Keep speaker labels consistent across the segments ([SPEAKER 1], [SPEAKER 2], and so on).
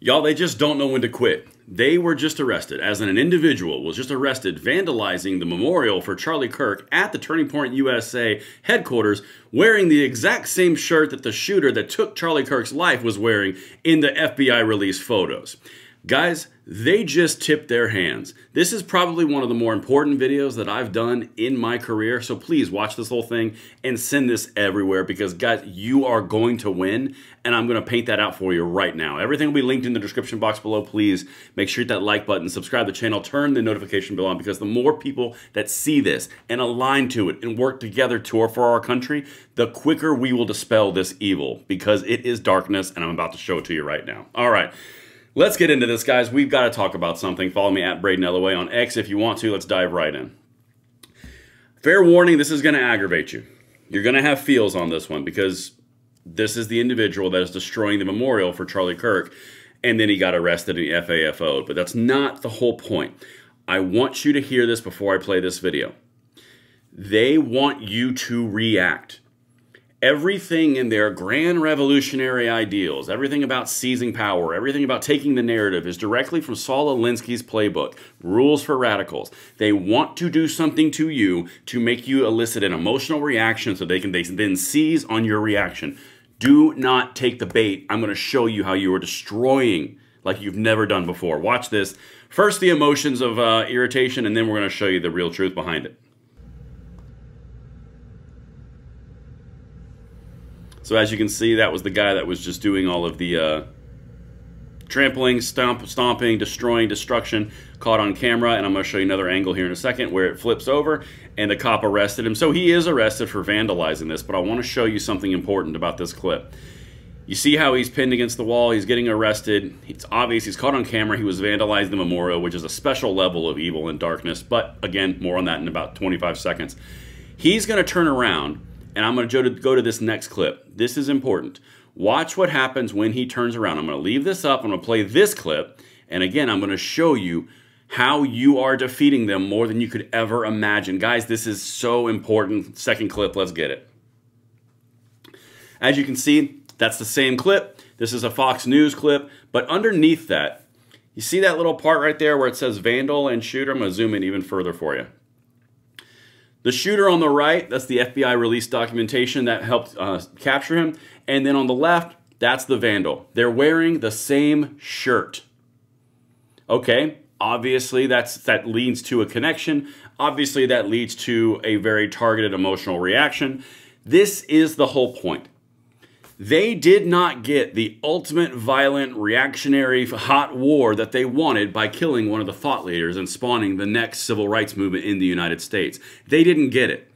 [SPEAKER 1] Y'all, they just don't know when to quit. They were just arrested, as an individual was just arrested vandalizing the memorial for Charlie Kirk at the Turning Point USA headquarters, wearing the exact same shirt that the shooter that took Charlie Kirk's life was wearing in the FBI released photos. Guys, they just tipped their hands. This is probably one of the more important videos that I've done in my career, so please watch this whole thing and send this everywhere because, guys, you are going to win, and I'm going to paint that out for you right now. Everything will be linked in the description box below. Please make sure you hit that like button, subscribe to the channel, turn the notification bell on, because the more people that see this and align to it and work together for our country, the quicker we will dispel this evil, because it is darkness, and I'm about to show it to you right now. All right. Let's get into this, guys. We've got to talk about something. Follow me at Braden LOA on X if you want to. Let's dive right in. Fair warning, this is going to aggravate you. You're going to have feels on this one because this is the individual that is destroying the memorial for Charlie Kirk, and then he got arrested and he FAFO'd. But that's not the whole point. I want you to hear this before I play this video. They want you to react. Everything in their grand revolutionary ideals, everything about seizing power, everything about taking the narrative is directly from Saul Alinsky's playbook, Rules for Radicals. They want to do something to you to make you elicit an emotional reaction so they can then seize on your reaction. Do not take the bait. I'm going to show you how you are destroying like you've never done before. Watch this. First, the emotions of irritation, and then we're going to show you the real truth behind it. So as you can see, that was the guy that was just doing all of the trampling, stomping, destroying, destruction, caught on camera. And I'm going to show you another angle here in a second where it flips over and the cop arrested him. So he is arrested for vandalizing this, but I want to show you something important about this clip. You see how he's pinned against the wall, he's getting arrested. It's obvious he's caught on camera. He was vandalizing the memorial, which is a special level of evil and darkness. But again, more on that in about 25 seconds. He's going to turn around. And I'm going to go to this next clip. This is important. Watch what happens when he turns around. I'm going to leave this up. I'm going to play this clip. And again, I'm going to show you how you are defeating them more than you could ever imagine. Guys, this is so important. Second clip, let's get it. As you can see, that's the same clip. This is a Fox News clip. But underneath that, you see that little part right there where it says vandal and shooter? I'm going to zoom in even further for you. The shooter on the right, that's the FBI released documentation that helped capture him. And then on the left, that's the vandal. They're wearing the same shirt. Okay, obviously that leads to a connection. Obviously that leads to a very targeted emotional reaction. This is the whole point. They did not get the ultimate violent, reactionary, hot war that they wanted by killing one of the thought leaders and spawning the next civil rights movement in the United States. They didn't get it.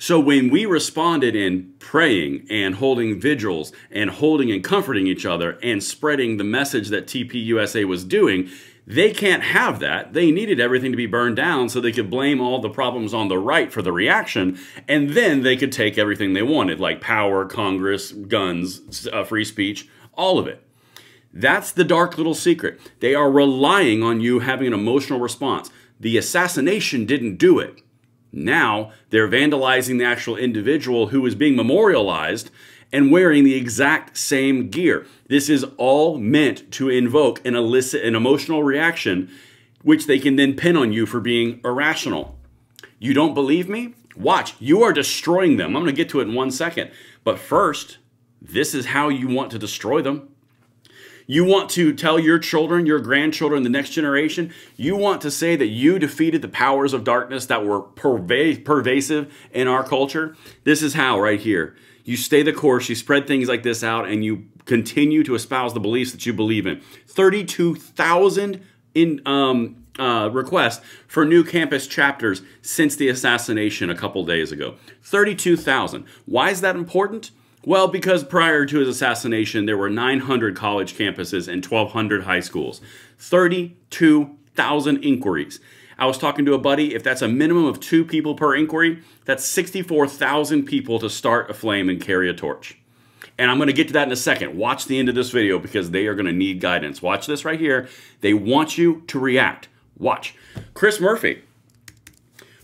[SPEAKER 1] So when we responded in praying and holding vigils and holding and comforting each other and spreading the message that TPUSA was doing, they can't have that. They needed everything to be burned down so they could blame all the problems on the right for the reaction, and then they could take everything they wanted, like power, Congress, guns, free speech, all of it. That's the dark little secret. They are relying on you having an emotional response. The assassination didn't do it. Now they're vandalizing the actual individual who is being memorialized and wearing the exact same gear. This is all meant to invoke and elicit an emotional reaction, which they can then pin on you for being irrational. You don't believe me? Watch. You are destroying them. I'm going to get to it in 1 second. But first, this is how you want to destroy them. You want to tell your children, your grandchildren, the next generation, you want to say that you defeated the powers of darkness that were pervasive in our culture. This is how right here. You stay the course, you spread things like this out, and you continue to espouse the beliefs that you believe in. 32,000 requests for new campus chapters since the assassination a couple days ago. 32,000. Why is that important? Well, because prior to his assassination, there were 900 college campuses and 1,200 high schools. 32,000 inquiries. I was talking to a buddy, if that's a minimum of 2 people per inquiry, that's 64,000 people to start a flame and carry a torch. And I'm going to get to that in a second. Watch the end of this video because they are going to need guidance. Watch this right here. They want you to react. Watch. Chris Murphy.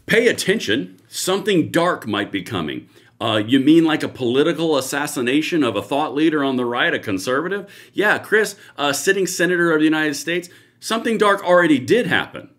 [SPEAKER 1] Pay attention. Something dark might be coming. You mean like a political assassination of a thought leader on the right, a conservative? Yeah, Chris, sitting senator of the United States, something dark already did happen.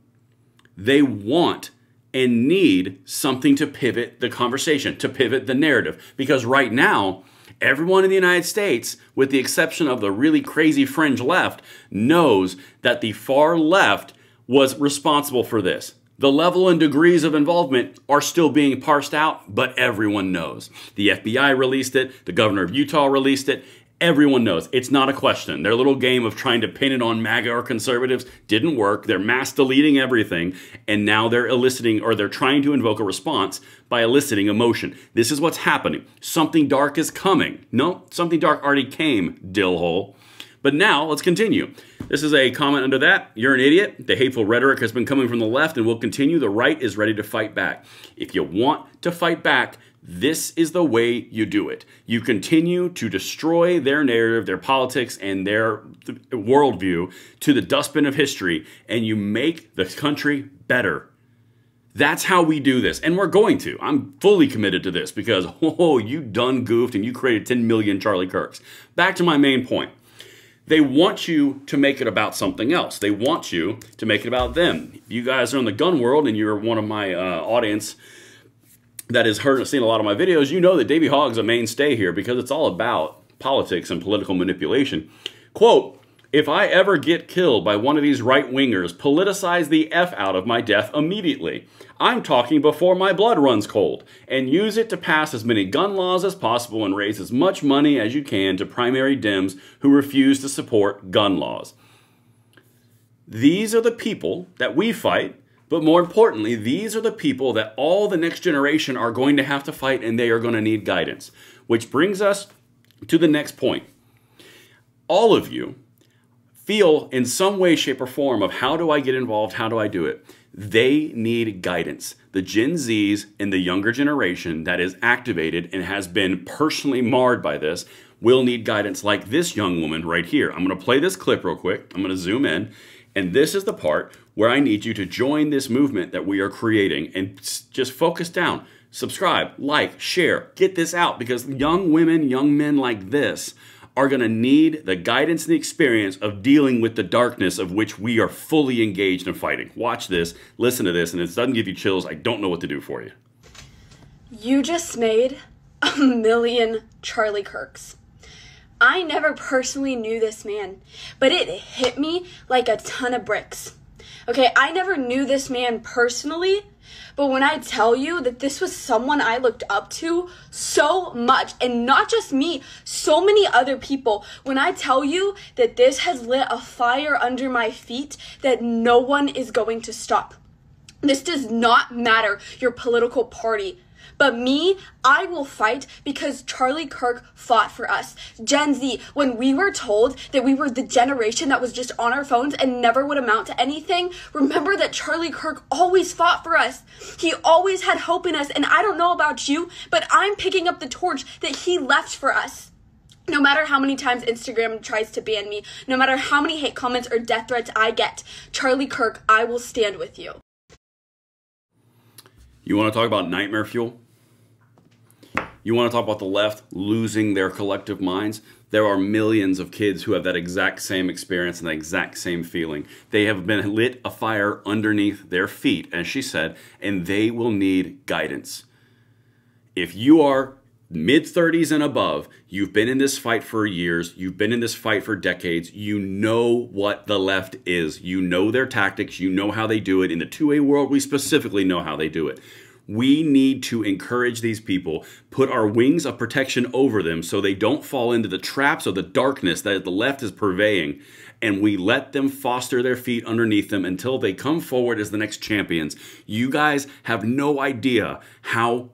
[SPEAKER 1] They want and need something to pivot the conversation, to pivot the narrative. Because right now, everyone in the United States, with the exception of the really crazy fringe left, knows that the far left was responsible for this. The level and degrees of involvement are still being parsed out, but everyone knows. The FBI released it. The governor of Utah released it. Everyone knows. It's not a question. Their little game of trying to pin it on MAGA or conservatives didn't work. They're mass deleting everything, and now they're eliciting, or they're trying to invoke a response by eliciting emotion. This is what's happening. Something dark is coming. No, something dark already came, dillhole. But now, let's continue. This is a comment under that. You're an idiot. The hateful rhetoric has been coming from the left and will continue. The right is ready to fight back. If you want to fight back, this is the way you do it. You continue to destroy their narrative, their politics, and their worldview to the dustbin of history, and you make the country better. That's how we do this, and we're going to. I'm fully committed to this because, oh, you done goofed and you created 10 million Charlie Kirks. Back to my main point. They want you to make it about something else. They want you to make it about them. If you guys are in the gun world and you're one of my audience that has seen a lot of my videos, you know that Davey Hogg's a mainstay here because it's all about politics and political manipulation. Quote, if I ever get killed by one of these right-wingers, politicize the F out of my death immediately. I'm talking before my blood runs cold. And use it to pass as many gun laws as possible and raise as much money as you can to primary Dems who refuse to support gun laws. These are the people that we fight, but more importantly, these are the people that all the next generation are going to have to fight, and they are going to need guidance. Which brings us to the next point. All of you feel in some way, shape, or form of how do I get involved, how do I do it? They need guidance. The Gen Zs and the younger generation that is activated and has been personally marred by this will need guidance like this young woman right here. I'm going to play this clip real quick. I'm going to zoom in. And this is the part where I need you to join this movement that we are creating and just focus down. Subscribe, like, share, get this out because young women, young men like this are going to need the guidance and the experience of dealing with the darkness of which we are fully engaged in fighting. Watch this, listen to this, and if it doesn't give you chills, I don't know what to do for you.
[SPEAKER 2] You just made 1 million Charlie Kirks. I never personally knew this man, but it hit me like a ton of bricks. Okay, I never knew this man personally, but when I tell you that this was someone I looked up to so much, and not just me, so many other people, when I tell you that this has lit a fire under my feet that no one is going to stop. This does not matter your political party. But me, I will fight because Charlie Kirk fought for us. Gen Z, when we were told that we were the generation that was just on our phones and never would amount to anything, remember that Charlie Kirk always fought for us. He always had hope in us, and I don't know about you, but I'm picking up the torch that he left for us. No matter how many times Instagram tries to ban me, no matter how many hate comments or death threats I get, Charlie Kirk, I will stand with you.
[SPEAKER 1] You want to talk about nightmare fuel? You want to talk about the left losing their collective minds? There are millions of kids who have that exact same experience and that exact same feeling. They have been lit a fire underneath their feet, as she said, and they will need guidance. If you are mid-30s and above, you've been in this fight for years, you've been in this fight for decades, you know what the left is. You know their tactics, you know how they do it. In the 2A world, we specifically know how they do it. We need to encourage these people, put our wings of protection over them so they don't fall into the traps of the darkness that the left is purveying, and we let them foster their feet underneath them until they come forward as the next champions. You guys have no idea how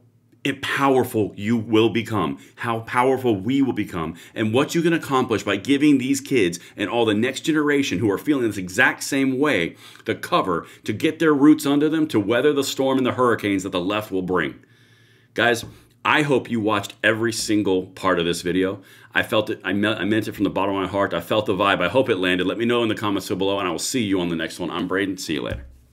[SPEAKER 1] powerful you will become, how powerful we will become, and what you can accomplish by giving these kids and all the next generation who are feeling this exact same way the cover to get their roots under them to weather the storm and the hurricanes that the left will bring. Guys, I hope you watched every single part of this video. I felt it. I meant it from the bottom of my heart. I felt the vibe. I hope it landed. Let me know in the comments below, and I will see you on the next one. I'm Braden. See you later.